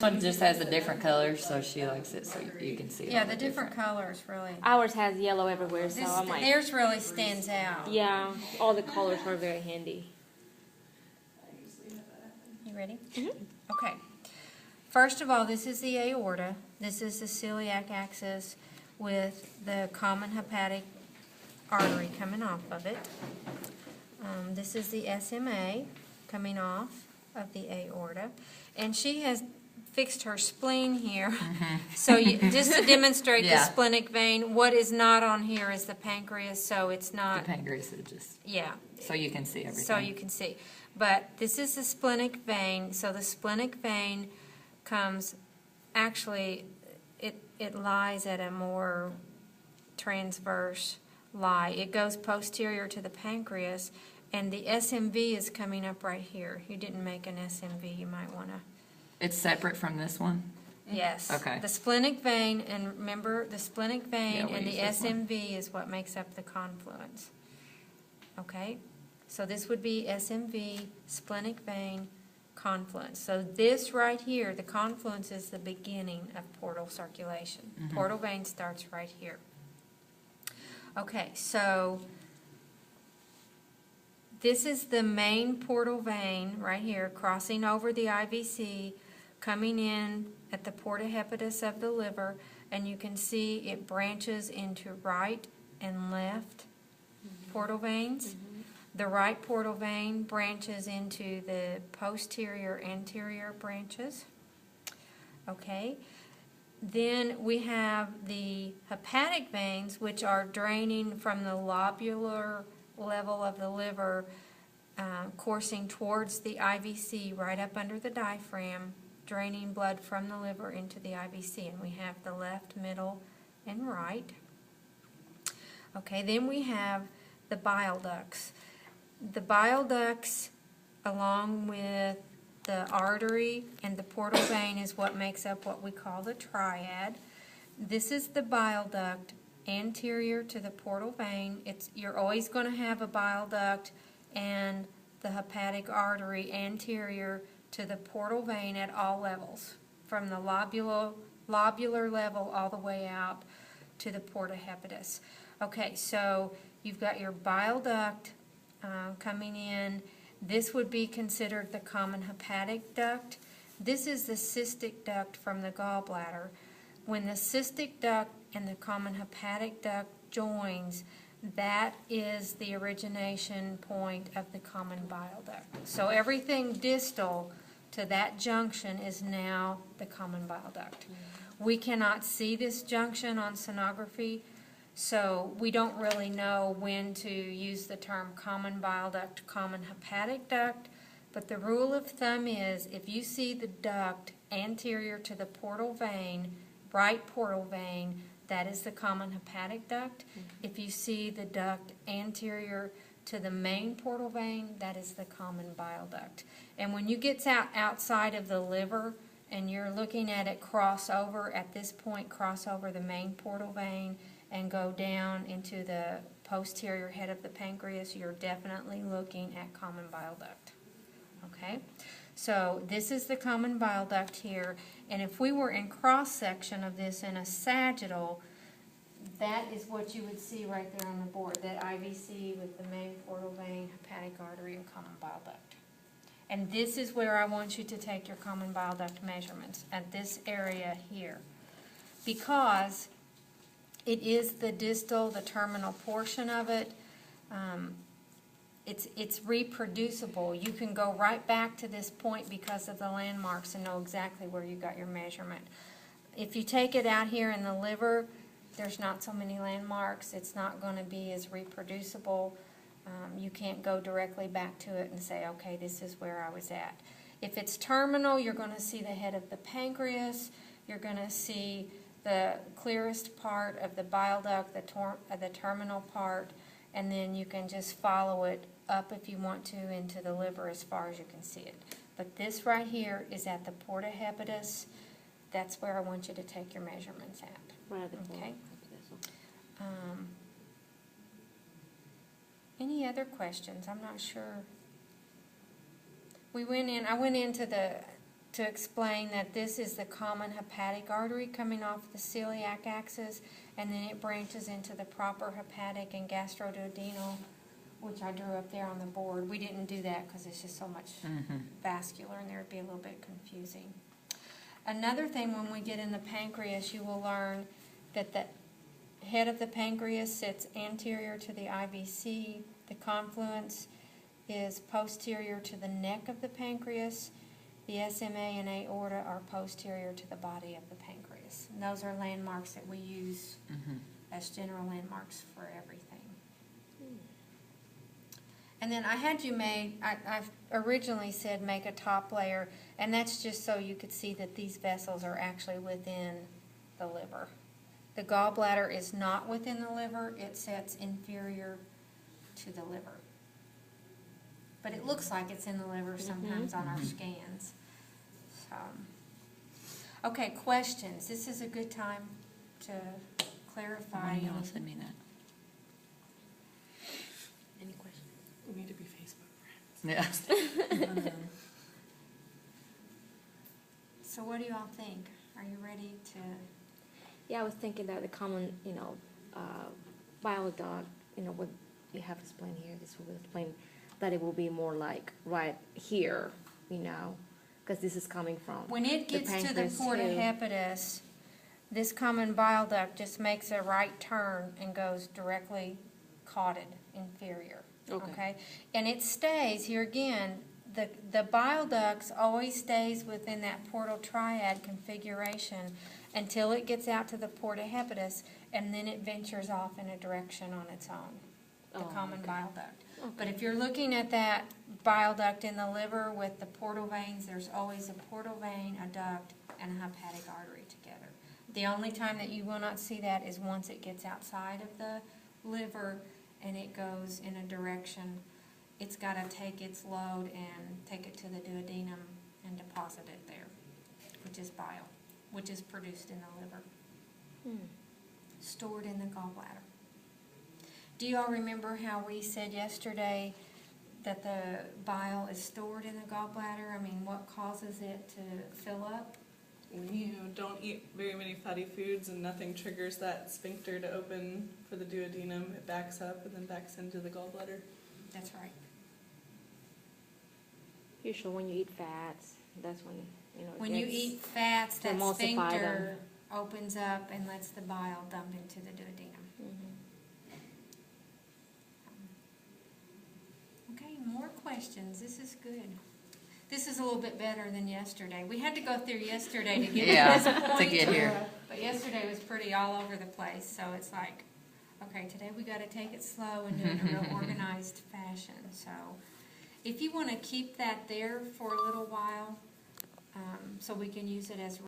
One just has a different color, so she likes it, so you can see it. Yeah, the different colors really. Ours has yellow everywhere, so I'm like, Theirs really stands out. yeah, all the colors are very handy. You ready? Mhm. Okay. First of all, this is the aorta. This is the celiac axis with the common hepatic artery coming off of it. This is the SMA coming off of the aorta. And she has fixed her spleen here. So just to demonstrate the Yeah. splenic vein, what is not on here is the pancreas, so it's The not, pancreas is just, yeah. so you can see everything. So you can see. But this is the splenic vein. So the splenic vein comes, actually, it lies at a more transverse lie. It goes posterior to the pancreas, and the SMV is coming up right here. You didn't make an SMV, you might want to. It's separate from this one? Yes. Okay. The splenic vein, and remember, the splenic vein Yeah, we and the use this one. SMV is what makes up the confluence. Okay? So this would be SMV, splenic vein, confluence. So this right here, the confluence is the beginning of portal circulation. Portal vein starts right here. Okay, so this is the main portal vein right here, crossing over the IVC, coming in at the porta hepatis of the liver, and you can see it branches into right and left portal veins. The right portal vein branches into the posterior anterior branches. Okay. Then we have the hepatic veins, which are draining from the lobular level of the liver, coursing towards the IVC right up under the diaphragm, draining blood from the liver into the IVC. And we have the left, middle, and right. Okay, then we have the bile ducts. The bile ducts, along with the artery and the portal vein, is what makes up what we call the triad. This is the bile duct anterior to the portal vein. You're always going to have a bile duct and the hepatic artery anterior to the portal vein at all levels, from the lobular level all the way out to the porta hepatis. Okay, so you've got your bile duct coming in. This would be considered the common hepatic duct. This is the cystic duct from the gallbladder. When the cystic duct and the common hepatic duct joins, that is the origination point of the common bile duct. So everything distal to that junction is now the common bile duct. We cannot see this junction on sonography, so we don't really know when to use the term common bile duct, common hepatic duct, but the rule of thumb is if you see the duct anterior to the portal vein, right portal vein, that is the common hepatic duct. If you see the duct anterior to the main portal vein, that is the common bile duct. And when you get outside of the liver and you're looking at it cross over, at this point cross over the main portal vein and go down into the posterior head of the pancreas, you're definitely looking at common bile duct. Okay? So this is the common bile duct here, and if we were in cross-section of this in a sagittal, that is what you would see right there on the board, that IVC with the main portal vein, hepatic artery, and common bile duct. And this is where I want you to take your common bile duct measurements, at this area here. Because it is the distal, the terminal portion of it. It's reproducible. You can go right back to this point because of the landmarks and know exactly where you got your measurement. If you take it out here in the liver, there's not so many landmarks. It's not going to be as reproducible. You can't go directly back to it and say, okay, this is where I was at. If it's terminal, you're going to see the head of the pancreas. You're going to see the clearest part of the bile duct, the terminal part, and then you can just follow it up if you want to into the liver as far as you can see it. But this right here is at the porta hepatis. That's where I want you to take your measurements at. Okay. Any other questions? I'm not sure. I went into the to explain that this is the common hepatic artery coming off the celiac axis, and then it branches into the proper hepatic and gastroduodenal, which I drew up there on the board. We didn't do that because it's just so much vascular, and there would be a little bit confusing. Another thing, when we get in the pancreas, you will learn that the head of the pancreas sits anterior to the IVC. The confluence is posterior to the neck of the pancreas. The SMA and aorta are posterior to the body of the pancreas. And those are landmarks that we use as general landmarks for everything. And then I had you I originally said make a top layer, and that's just so you could see that these vessels are actually within the liver. The gallbladder is not within the liver, it sits inferior to the liver. But it looks like it's in the liver sometimes on our scans. So, okay, questions. This is a good time to clarify. When you send me that. Any questions? We need to be Facebook friends. Yeah. So what do you all think? Are you ready to? Yeah, I was thinking that the common, bile duct, what you have explained here, this will explain that it will be more like right here, because this is coming from When it gets to the porta hepatis, this common bile duct just makes a right turn and goes directly cauded inferior. Okay? And it stays, here again, the bile ducts always stays within that portal triad configuration until it gets out to the porta hepatis, and then it ventures off in a direction on its own, the common bile duct. But if you're looking at that bile duct in the liver with the portal veins, there's always a portal vein, a duct, and a hepatic artery together. The only time that you will not see that is once it gets outside of the liver and it goes in a direction. It's got to take its load and take it to the duodenum and deposit it there, which is bile, which is produced in the liver, stored in the gallbladder. Do you all remember how we said yesterday that the bile is stored in the gallbladder? I mean, what causes it to fill up? When you don't eat very many fatty foods and nothing triggers that sphincter to open for the duodenum, it backs up and then backs into the gallbladder. That's right. Usually when you eat fats, that's when, When you eat fats, that emulsify sphincter opens up and lets the bile dump into the duodenum. Okay, more questions. This is good. This is a little bit better than yesterday. We had to go through yesterday to get to this point. To get here. But yesterday was pretty all over the place, so it's like, okay, today we got to take it slow and do it in a real organized fashion. So if you want to keep that there for a little while, so we can use it as